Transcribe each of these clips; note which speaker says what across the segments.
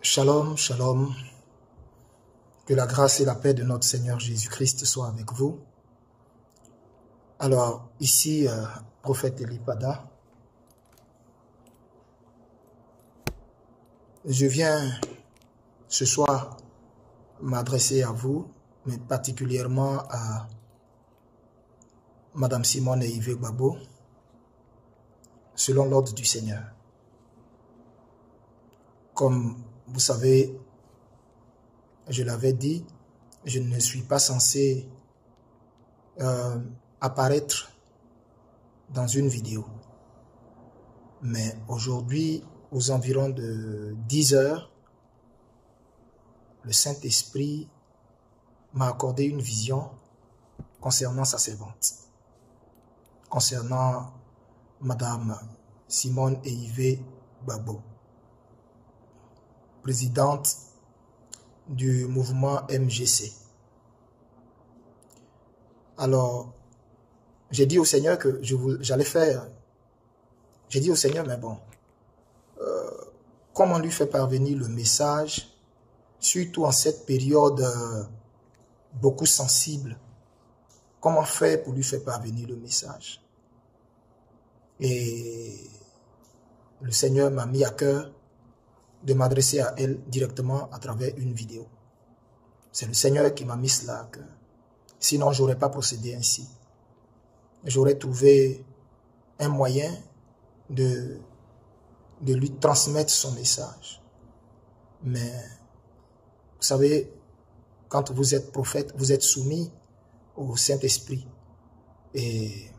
Speaker 1: Shalom, shalom. Que la grâce et la paix de notre Seigneur Jésus-Christ soient avec vous. Alors, ici, prophète Elipada, je viens ce soir m'adresser à vous, mais particulièrement à Madame Simone et Yves Gbagbo, selon l'ordre du Seigneur. Comme vous savez, je l'avais dit, je ne suis pas censé apparaître dans une vidéo. Mais aujourd'hui, aux environs de 10 heures, le Saint-Esprit m'a accordé une vision concernant sa servante, concernant Madame Simone et Yves Gbagbo, présidente du mouvement MGC. Alors, j'ai dit au Seigneur que j'allais faire. J'ai dit au Seigneur, mais bon, comment lui faire parvenir le message, surtout en cette période beaucoup sensible, comment faire pour lui faire parvenir le message? Et le Seigneur m'a mis à cœur de m'adresser à elle directement à travers une vidéo. C'est le Seigneur qui m'a mis cela à cœur. Sinon, je n'aurais pas procédé ainsi. J'aurais trouvé un moyen de lui transmettre son message. Mais, vous savez, quand vous êtes prophète, vous êtes soumis au Saint-Esprit. Et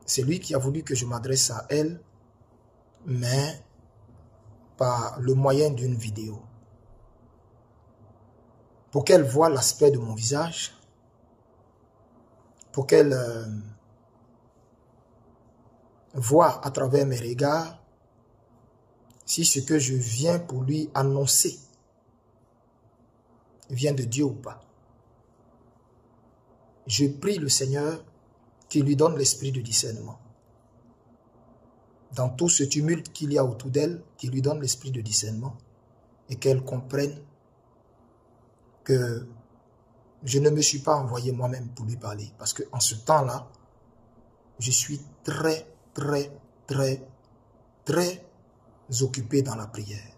Speaker 1: c'est lui qui a voulu que je m'adresse à elle, mais par le moyen d'une vidéo. Pour qu'elle voie l'aspect de mon visage, pour qu'elle voie à travers mes regards si ce que je viens pour lui annoncer vient de Dieu ou pas. Je prie le Seigneur qu'il lui donne l'esprit de discernement. Dans tout ce tumulte qu'il y a autour d'elle, qu'il lui donne l'esprit de discernement et qu'elle comprenne que je ne me suis pas envoyé moi-même pour lui parler. Parce qu'en ce temps-là, je suis très occupé dans la prière.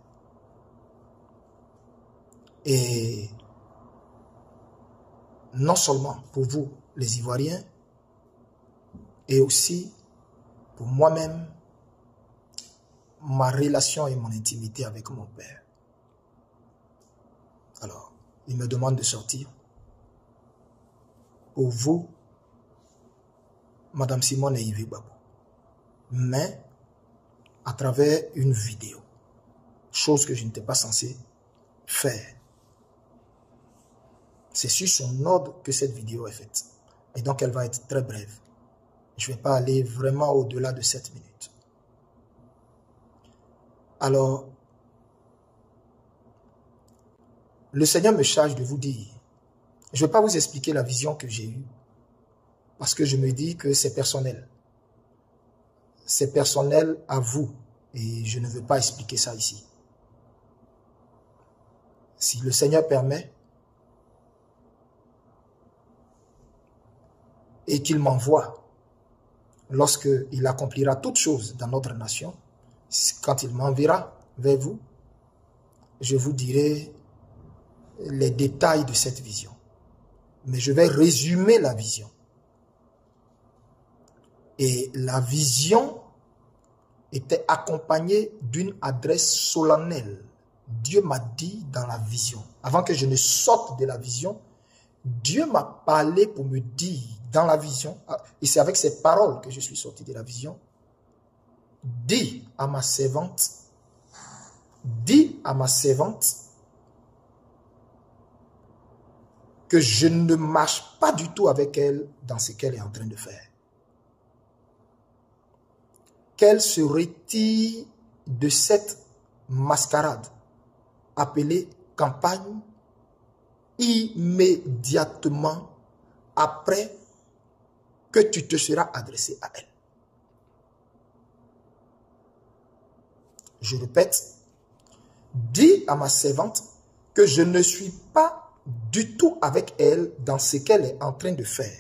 Speaker 1: Et non seulement pour vous, les Ivoiriens, et aussi pour moi-même, ma relation et mon intimité avec mon Père. Alors, il me demande de sortir. Pour vous, Madame Simone et Yves Gbagbo. Mais, à travers une vidéo. Chose que je n'étais pas censé faire. C'est sur son ordre que cette vidéo est faite. Et donc, elle va être très brève. Je ne vais pas aller vraiment au-delà de 7 minutes. Alors, le Seigneur me charge de vous dire, je ne vais pas vous expliquer la vision que j'ai eue, parce que je me dis que c'est personnel. C'est personnel à vous, et je ne veux pas expliquer ça ici. Si le Seigneur permet, et qu'il m'envoie, lorsqu'il accomplira toutes choses dans notre nation, quand il m'enverra vers vous, je vous dirai les détails de cette vision. Mais je vais résumer la vision. Et la vision était accompagnée d'une adresse solennelle. Dieu m'a dit dans la vision, avant que je ne sorte de la vision, Dieu m'a parlé pour me dire dans la vision, et c'est avec ces paroles que je suis sorti de la vision, dis à ma servante, que je ne marche pas du tout avec elle dans ce qu'elle est en train de faire. Qu'elle se retire de cette mascarade appelée campagne immédiatement après que tu te seras adressé à elle. Je répète, dis dis à ma servante que je ne suis pas du tout avec elle dans ce qu'elle est en train de faire.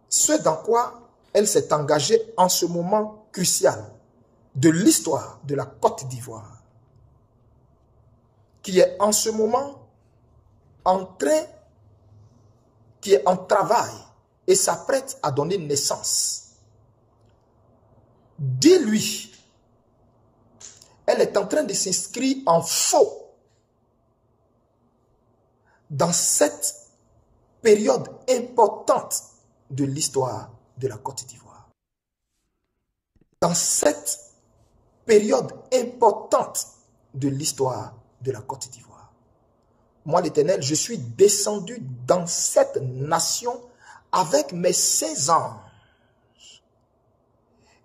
Speaker 1: Ce dans quoi elle s'est engagée en ce moment crucial de l'histoire de la Côte d'Ivoire, qui est en ce moment qui est en travail et s'apprête à donner naissance. Dis-lui, elle est en train de s'inscrire en faux dans cette période importante de l'histoire de la Côte d'Ivoire. Dans cette période importante de l'histoire de la Côte d'Ivoire. Moi, l'Éternel, je suis descendu dans cette nation avec mes 16 ans.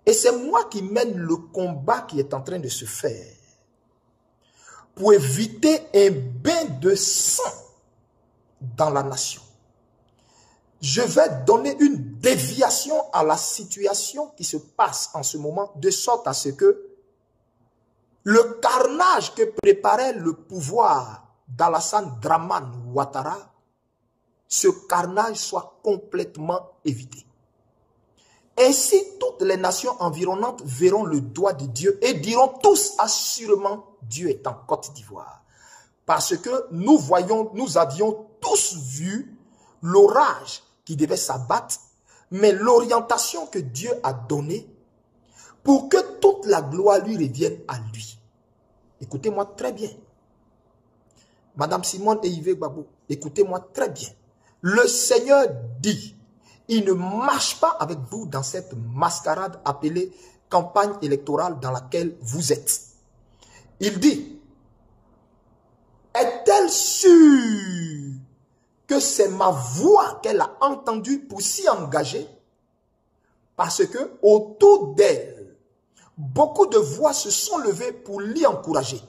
Speaker 1: Et c'est moi qui mène le combat qui est en train de se faire pour éviter un bain de sang dans la nation. Je vais donner une déviation à la situation qui se passe en ce moment, de sorte à ce que le carnage que préparait le pouvoir d'Alassane Dramane Ouattara, ce carnage soit complètement évité. Ainsi, toutes les nations environnantes verront le doigt de Dieu et diront tous assurément Dieu est en Côte d'Ivoire. Parce que nous avions tous vu l'orage qui devait s'abattre, mais l'orientation que Dieu a donnée pour que toute la gloire lui revienne à lui. Écoutez-moi très bien. Madame Simone et Yves Gbagbo, écoutez-moi très bien. Le Seigneur dit, il ne marche pas avec vous dans cette mascarade appelée campagne électorale dans laquelle vous êtes. Il dit, est-elle sûre que c'est ma voix qu'elle a entendue pour s'y engager? Parce que autour d'elle, beaucoup de voix se sont levées pour l'y encourager.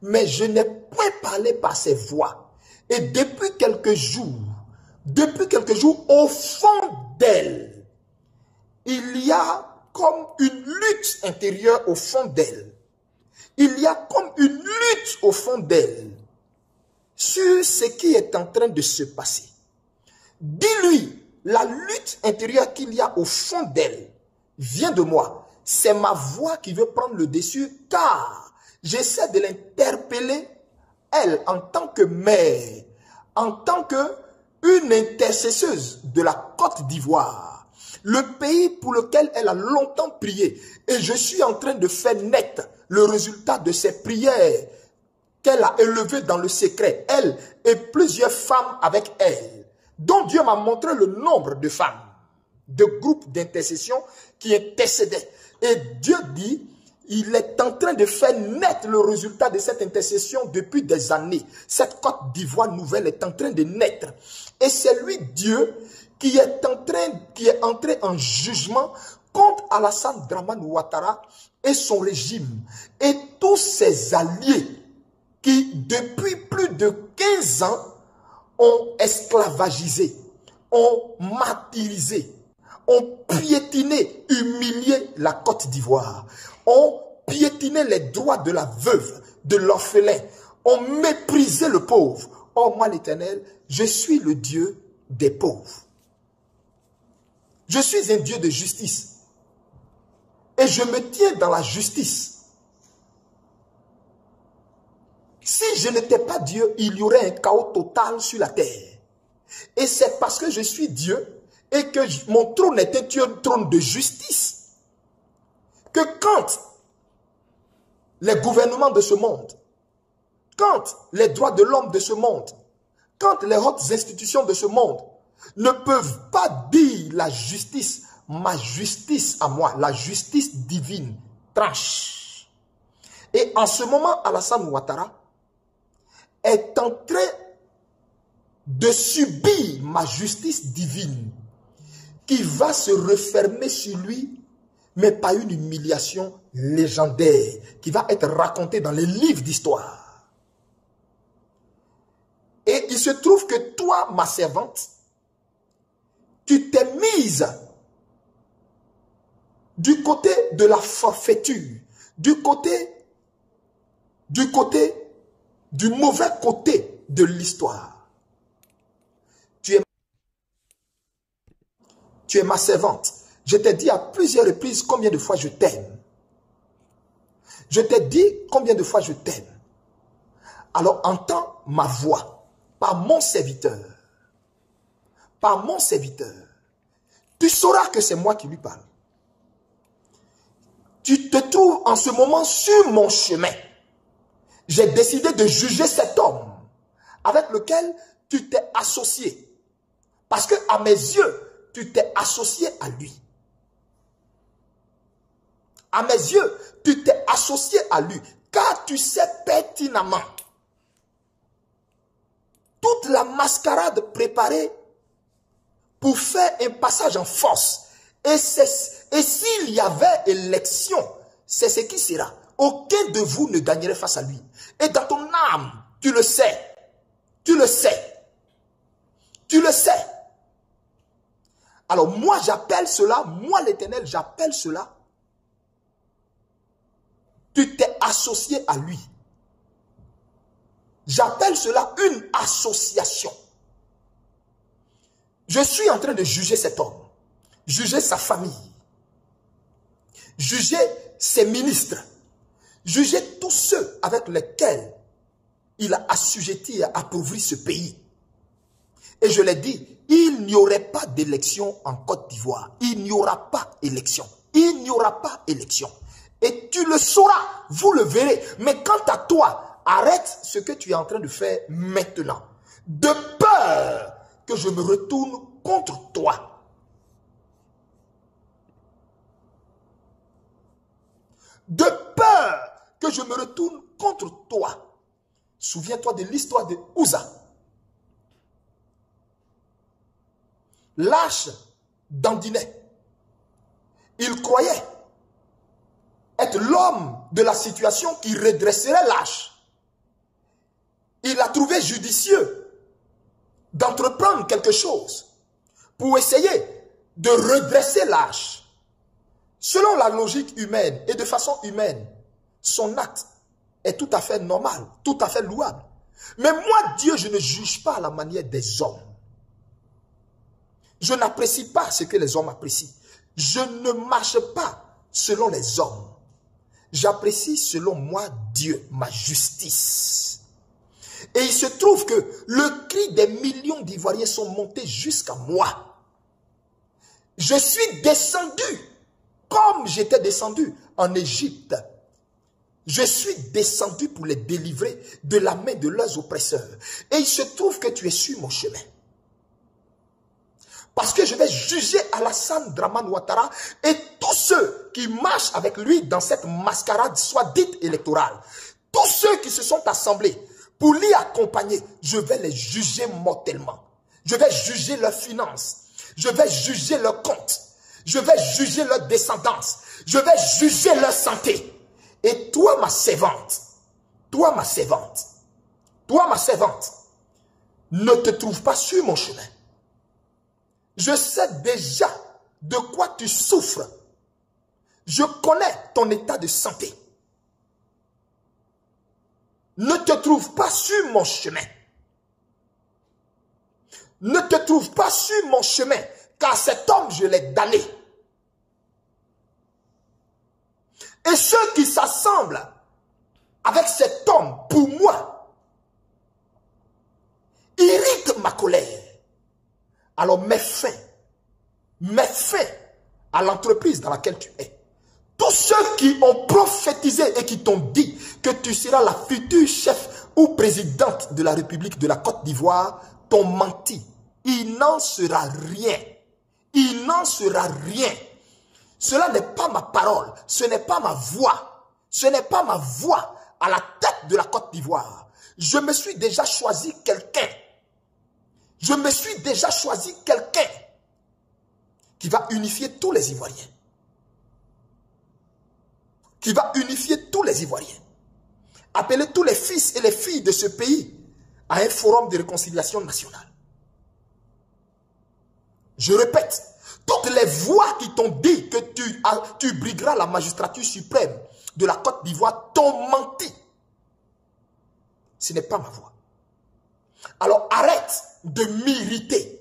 Speaker 1: Mais je n'ai point parlé par ces voix. Et depuis quelques jours, au fond d'elle, il y a comme une lutte intérieure au fond d'elle. Il y a comme une lutte au fond d'elle sur ce qui est en train de se passer. Dis-lui, la lutte intérieure qu'il y a au fond d'elle vient de moi. C'est ma voix qui veut prendre le dessus, car j'essaie de l'interpeller, elle, en tant que mère, en tant qu'une intercesseuse de la Côte d'Ivoire, le pays pour lequel elle a longtemps prié. Et je suis en train de faire naître le résultat de ses prières qu'elle a élevées dans le secret, elle et plusieurs femmes avec elle, dont Dieu m'a montré le nombre de femmes, de groupes d'intercession qui intercédaient. Et Dieu dit, il est en train de faire naître le résultat de cette intercession depuis des années. Cette Côte d'Ivoire nouvelle est en train de naître. Et c'est lui, Dieu, qui est entré en jugement contre Alassane Dramane Ouattara et son régime. Et tous ses alliés qui, depuis plus de 15 ans, ont esclavagisé, ont martyrisé, ont piétiné, humilié la Côte d'Ivoire, ont piétiné les droits de la veuve, de l'orphelin, ont méprisé le pauvre. Oh, moi l'Éternel, je suis le Dieu des pauvres. Je suis un Dieu de justice. Et je me tiens dans la justice. Si je n'étais pas Dieu, il y aurait un chaos total sur la terre. Et c'est parce que je suis Dieu et que mon trône est un trône de justice, que quand les gouvernements de ce monde, quand les droits de l'homme de ce monde, quand les hautes institutions de ce monde ne peuvent pas dire la justice, ma justice à moi, la justice divine, tranche. Et en ce moment, Alassane Ouattara est en train de subir ma justice divine qui va se refermer sur lui, mais par une humiliation légendaire qui va être racontée dans les livres d'histoire. Et il se trouve que toi, ma servante, tu t'es mise du côté de la forfaiture, du côté du mauvais côté de l'histoire. Tu es ma servante. Je t'ai dit à plusieurs reprises combien de fois je t'aime. Je t'ai dit combien de fois je t'aime. Alors entends ma voix par mon serviteur. Par mon serviteur. Tu sauras que c'est moi qui lui parle. Tu te trouves en ce moment sur mon chemin. J'ai décidé de juger cet homme avec lequel tu t'es associé. Parce que à mes yeux, tu t'es associé à lui. À mes yeux, tu t'es associé à lui. Car tu sais pertinemment toute la mascarade préparée pour faire un passage en force. Et s'il y avait élection, c'est ce qui sera. Aucun de vous ne gagnerait face à lui. Et dans ton âme, tu le sais. Tu le sais. Tu le sais. Alors moi j'appelle cela, moi l'Éternel, j'appelle cela. Tu t'es associé à lui. J'appelle cela une association. Je suis en train de juger cet homme. Juger sa famille. Juger ses ministres. Juger tous ceux avec lesquels il a assujetti et appauvri ce pays. Et je l'ai dit, il n'y aurait pas d'élection en Côte d'Ivoire. Il n'y aura pas élection. Il n'y aura pas élection. Et tu le sauras, vous le verrez. Mais quant à toi, arrête ce que tu es en train de faire maintenant. De peur que je me retourne contre toi. De peur que je me retourne contre toi. Souviens-toi de l'histoire de Uza. Lâche dandinet. Il croyait être l'homme de la situation qui redresserait lâche. Il a trouvé judicieux d'entreprendre quelque chose pour essayer de redresser lâche. Selon la logique humaine et de façon humaine, son acte est tout à fait normal, tout à fait louable. Mais moi, Dieu, je ne juge pas à la manière des hommes. Je n'apprécie pas ce que les hommes apprécient. Je ne marche pas selon les hommes. J'apprécie selon moi Dieu, ma justice. Et il se trouve que le cri des millions d'Ivoiriens sont montés jusqu'à moi. Je suis descendu comme j'étais descendu en Égypte. Je suis descendu pour les délivrer de la main de leurs oppresseurs. Et il se trouve que tu es sur mon chemin. Parce que je vais juger Alassane Dramane Ouattara et tous ceux qui marchent avec lui dans cette mascarade soit dite électorale. Tous ceux qui se sont assemblés pour l'y accompagner, je vais les juger mortellement. Je vais juger leurs finances. Je vais juger leurs comptes. Je vais juger leur descendance. Je vais juger leur santé. Et toi, ma servante, toi, ma servante, toi, ma servante, ne te trouve pas sur mon chemin. Je sais déjà de quoi tu souffres. Je connais ton état de santé. Ne te trouve pas sur mon chemin. Ne te trouve pas sur mon chemin, car cet homme, je l'ai damné. Et ceux qui s'assemblent avec cet homme, pour moi, irritent ma colère. Alors mets fin à l'entreprise dans laquelle tu es. Tous ceux qui ont prophétisé et qui t'ont dit que tu seras la future chef ou présidente de la République de la Côte d'Ivoire t'ont menti. Il n'en sera rien. Il n'en sera rien. Cela n'est pas ma parole. Ce n'est pas ma voix. Ce n'est pas ma voix à la tête de la Côte d'Ivoire. Je me suis déjà choisi quelqu'un. Je me suis déjà choisi quelqu'un qui va unifier tous les Ivoiriens. Qui va unifier tous les Ivoiriens. Appeler tous les fils et les filles de ce pays à un forum de réconciliation nationale. Je répète, toutes les voix qui t'ont dit que tu brigueras la magistrature suprême de la Côte d'Ivoire t'ont menti. Ce n'est pas ma voix. Alors arrête de m'irriter.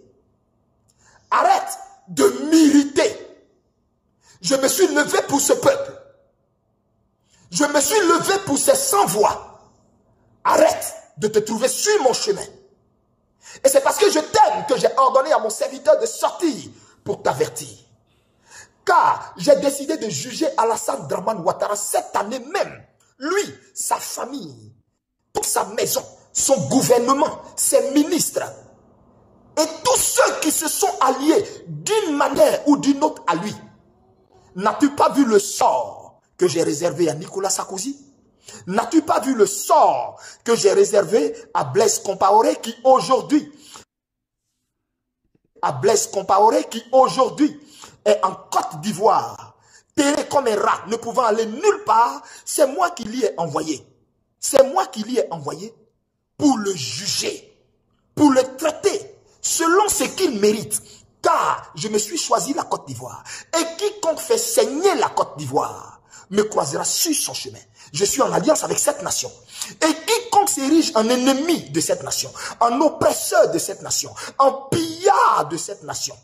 Speaker 1: Arrête de m'irriter. Je me suis levé pour ce peuple. Je me suis levé pour ces sans-voix. Arrête de te trouver sur mon chemin. Et c'est parce que je t'aime que j'ai ordonné à mon serviteur de sortir pour t'avertir. Car j'ai décidé de juger Alassane Dramane Ouattara cette année même. Lui, sa famille, toute sa maison, son gouvernement, ses ministres et tous ceux qui se sont alliés d'une manière ou d'une autre à lui. N'as-tu pas vu le sort que j'ai réservé à Nicolas Sarkozy? N'as-tu pas vu le sort que j'ai réservé à Blaise Compaoré qui aujourd'hui est en Côte d'Ivoire, terré comme un rat, ne pouvant aller nulle part? C'est moi qui l'y ai envoyé. C'est moi qui l'y ai envoyé pour le juger, pour le traiter selon ce qu'il mérite. Car je me suis choisi la Côte d'Ivoire. Et quiconque fait saigner la Côte d'Ivoire me croisera sur son chemin. Je suis en alliance avec cette nation. Et quiconque s'érige en ennemi de cette nation, en oppresseur de cette nation, en pillard de cette nation,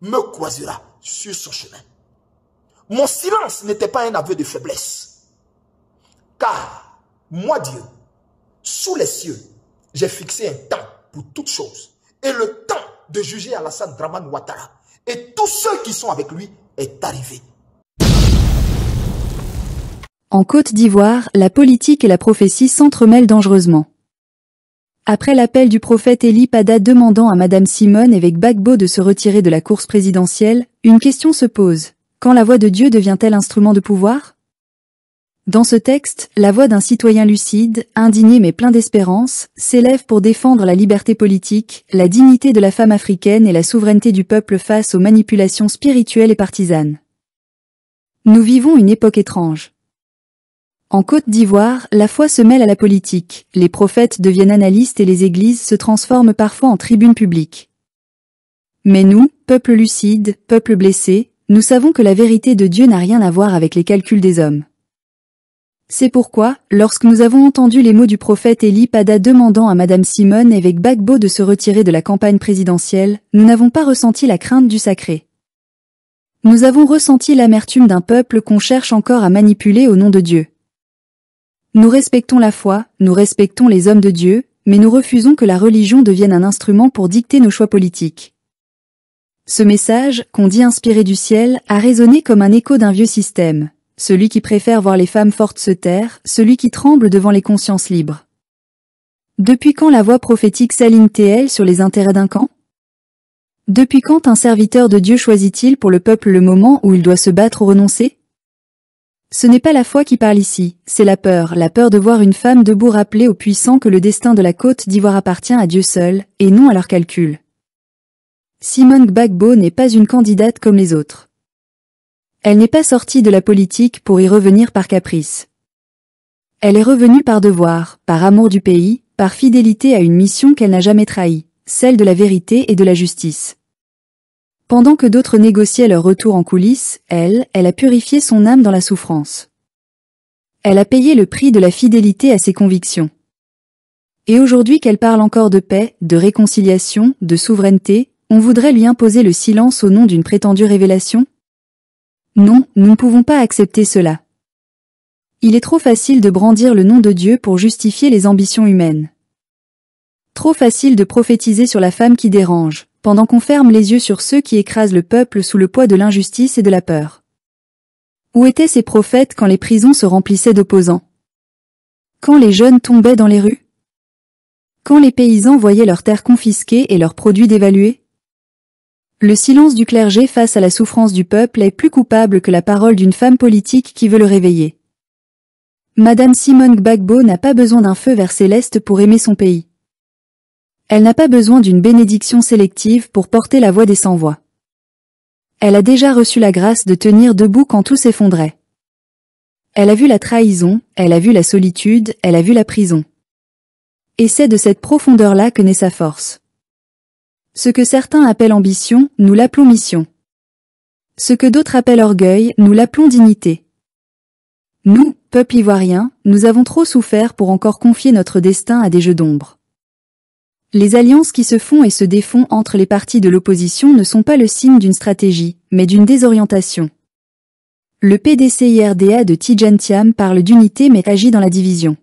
Speaker 1: me croisera sur son chemin. Mon silence n'était pas un aveu de faiblesse. Car, moi Dieu, sous les cieux, j'ai fixé un temps pour toutes choses. Et le temps de juger Alassane Dramane Ouattara et tous ceux qui sont avec lui est arrivé.
Speaker 2: En Côte d'Ivoire, la politique et la prophétie s'entremêlent dangereusement. Après l'appel du prophète Eli Pada demandant à Madame Simone avec Gbagbo de se retirer de la course présidentielle, une question se pose. Quand la voix de Dieu devient-elle instrument de pouvoir? Dans ce texte, la voix d'un citoyen lucide, indigné mais plein d'espérance, s'élève pour défendre la liberté politique, la dignité de la femme africaine et la souveraineté du peuple face aux manipulations spirituelles et partisanes. Nous vivons une époque étrange. En Côte d'Ivoire, la foi se mêle à la politique, les prophètes deviennent analystes et les églises se transforment parfois en tribunes publiques. Mais nous, peuple lucide, peuple blessé, nous savons que la vérité de Dieu n'a rien à voir avec les calculs des hommes. C'est pourquoi, lorsque nous avons entendu les mots du prophète Eli Pada demandant à Madame Simone avec Gbagbo de se retirer de la campagne présidentielle, nous n'avons pas ressenti la crainte du sacré. Nous avons ressenti l'amertume d'un peuple qu'on cherche encore à manipuler au nom de Dieu. Nous respectons la foi, nous respectons les hommes de Dieu, mais nous refusons que la religion devienne un instrument pour dicter nos choix politiques. Ce message, qu'on dit inspiré du ciel, a résonné comme un écho d'un vieux système. Celui qui préfère voir les femmes fortes se taire, celui qui tremble devant les consciences libres. Depuis quand la voix prophétique s'aligne-t-elle sur les intérêts d'un camp? Depuis quand un serviteur de Dieu choisit-il pour le peuple le moment où il doit se battre ou renoncer? Ce n'est pas la foi qui parle ici, c'est la peur de voir une femme debout rappeler aux puissants que le destin de la Côte d'Ivoire appartient à Dieu seul, et non à leurs calculs. Simone Gbagbo n'est pas une candidate comme les autres. Elle n'est pas sortie de la politique pour y revenir par caprice. Elle est revenue par devoir, par amour du pays, par fidélité à une mission qu'elle n'a jamais trahie, celle de la vérité et de la justice. Pendant que d'autres négociaient leur retour en coulisses, elle a purifié son âme dans la souffrance. Elle a payé le prix de la fidélité à ses convictions. Et aujourd'hui qu'elle parle encore de paix, de réconciliation, de souveraineté, on voudrait lui imposer le silence au nom d'une prétendue révélation? Non, nous ne pouvons pas accepter cela. Il est trop facile de brandir le nom de Dieu pour justifier les ambitions humaines. Trop facile de prophétiser sur la femme qui dérange, pendant qu'on ferme les yeux sur ceux qui écrasent le peuple sous le poids de l'injustice et de la peur. Où étaient ces prophètes quand les prisons se remplissaient d'opposants? Quand les jeunes tombaient dans les rues? Quand les paysans voyaient leurs terres confisquées et leurs produits dévalués? Le silence du clergé face à la souffrance du peuple est plus coupable que la parole d'une femme politique qui veut le réveiller. Madame Simone Gbagbo n'a pas besoin d'un feu vert céleste pour aimer son pays. Elle n'a pas besoin d'une bénédiction sélective pour porter la voix des sans-voix. Elle a déjà reçu la grâce de tenir debout quand tout s'effondrait. Elle a vu la trahison, elle a vu la solitude, elle a vu la prison. Et c'est de cette profondeur-là que naît sa force. Ce que certains appellent ambition, nous l'appelons mission. Ce que d'autres appellent orgueil, nous l'appelons dignité. Nous, peuple ivoirien, nous avons trop souffert pour encore confier notre destin à des jeux d'ombre. Les alliances qui se font et se défont entre les partis de l'opposition ne sont pas le signe d'une stratégie, mais d'une désorientation. Le PDCIRDA de Tidjane Thiam parle d'unité mais agit dans la division.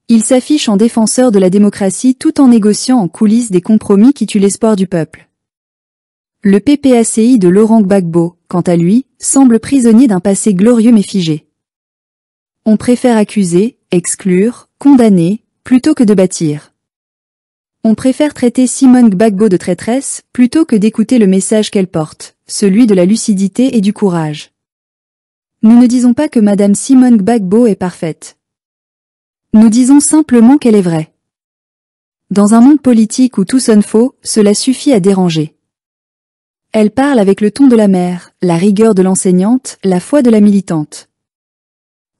Speaker 2: Il s'affiche en défenseur de la démocratie tout en négociant en coulisses des compromis qui tuent l'espoir du peuple. Le PPACI de Laurent Gbagbo, quant à lui, semble prisonnier d'un passé glorieux mais figé. On préfère accuser, exclure, condamner, plutôt que de bâtir. On préfère traiter Simone Gbagbo de traîtresse, plutôt que d'écouter le message qu'elle porte, celui de la lucidité et du courage. Nous ne disons pas que Madame Simone Gbagbo est parfaite. Nous disons simplement qu'elle est vraie. Dans un monde politique où tout sonne faux, cela suffit à déranger. Elle parle avec le ton de la mère, la rigueur de l'enseignante, la foi de la militante.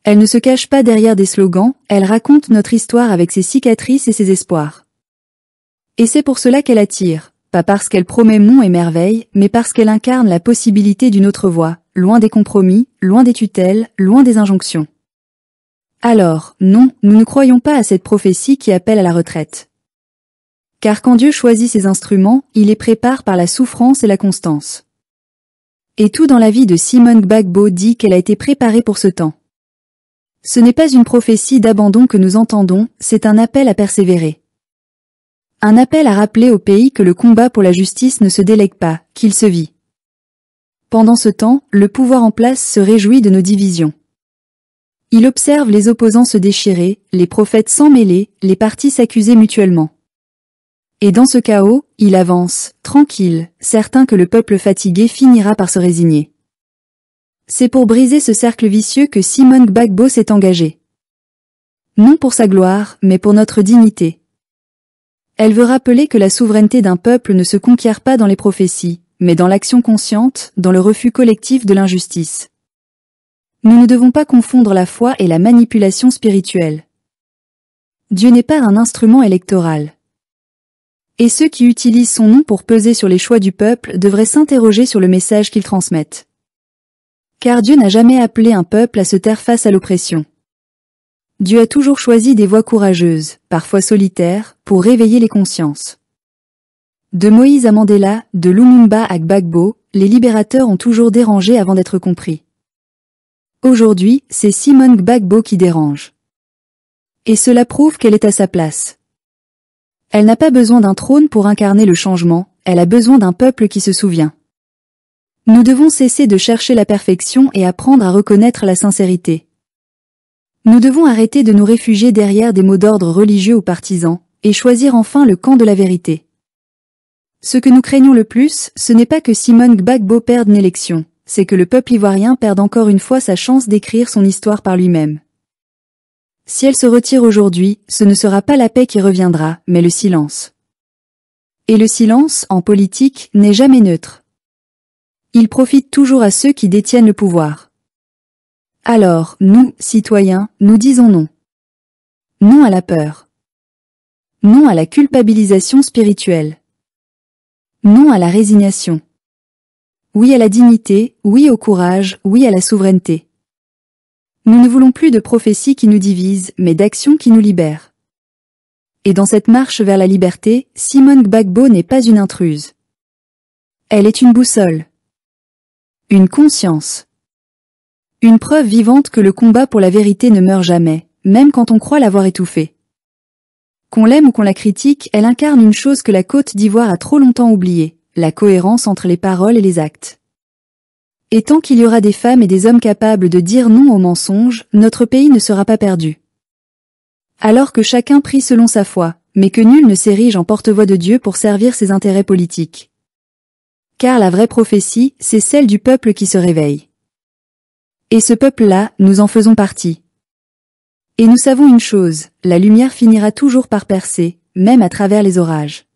Speaker 2: Elle ne se cache pas derrière des slogans, elle raconte notre histoire avec ses cicatrices et ses espoirs. Et c'est pour cela qu'elle attire, pas parce qu'elle promet monts et merveilles, mais parce qu'elle incarne la possibilité d'une autre voie, loin des compromis, loin des tutelles, loin des injonctions. Alors, non, nous ne croyons pas à cette prophétie qui appelle à la retraite. Car quand Dieu choisit ses instruments, il les prépare par la souffrance et la constance. Et tout dans la vie de Simone Gbagbo dit qu'elle a été préparée pour ce temps. Ce n'est pas une prophétie d'abandon que nous entendons, c'est un appel à persévérer. Un appel à rappeler au pays que le combat pour la justice ne se délègue pas, qu'il se vit. Pendant ce temps, le pouvoir en place se réjouit de nos divisions. Il observe les opposants se déchirer, les prophètes s'emmêler, les partis s'accuser mutuellement. Et dans ce chaos, il avance, tranquille, certain que le peuple fatigué finira par se résigner. C'est pour briser ce cercle vicieux que Simone Gbagbo s'est engagée. Non pour sa gloire, mais pour notre dignité. Elle veut rappeler que la souveraineté d'un peuple ne se conquiert pas dans les prophéties, mais dans l'action consciente, dans le refus collectif de l'injustice. Nous ne devons pas confondre la foi et la manipulation spirituelle. Dieu n'est pas un instrument électoral. Et ceux qui utilisent son nom pour peser sur les choix du peuple devraient s'interroger sur le message qu'ils transmettent. Car Dieu n'a jamais appelé un peuple à se taire face à l'oppression. Dieu a toujours choisi des voies courageuses, parfois solitaires, pour réveiller les consciences. De Moïse à Mandela, de Lumumba à Gbagbo, les libérateurs ont toujours dérangé avant d'être compris. Aujourd'hui, c'est Simone Gbagbo qui dérange. Et cela prouve qu'elle est à sa place. Elle n'a pas besoin d'un trône pour incarner le changement, elle a besoin d'un peuple qui se souvient. Nous devons cesser de chercher la perfection et apprendre à reconnaître la sincérité. Nous devons arrêter de nous réfugier derrière des mots d'ordre religieux ou partisans, et choisir enfin le camp de la vérité. Ce que nous craignons le plus, ce n'est pas que Simone Gbagbo perde une élection, c'est que le peuple ivoirien perde encore une fois sa chance d'écrire son histoire par lui-même. Si elle se retire aujourd'hui, ce ne sera pas la paix qui reviendra, mais le silence. Et le silence, en politique, n'est jamais neutre. Il profite toujours à ceux qui détiennent le pouvoir. Alors, nous, citoyens, nous disons non. Non à la peur. Non à la culpabilisation spirituelle. Non à la résignation. Oui à la dignité, oui au courage, oui à la souveraineté. Nous ne voulons plus de prophéties qui nous divisent, mais d'actions qui nous libèrent. Et dans cette marche vers la liberté, Simone Gbagbo n'est pas une intruse. Elle est une boussole. Une conscience. Une preuve vivante que le combat pour la vérité ne meurt jamais, même quand on croit l'avoir étouffée. Qu'on l'aime ou qu'on la critique, elle incarne une chose que la Côte d'Ivoire a trop longtemps oubliée, la cohérence entre les paroles et les actes. Et tant qu'il y aura des femmes et des hommes capables de dire non aux mensonges, notre pays ne sera pas perdu. Alors que chacun prie selon sa foi, mais que nul ne s'érige en porte-voix de Dieu pour servir ses intérêts politiques. Car la vraie prophétie, c'est celle du peuple qui se réveille. Et ce peuple-là, nous en faisons partie. Et nous savons une chose, la lumière finira toujours par percer, même à travers les orages.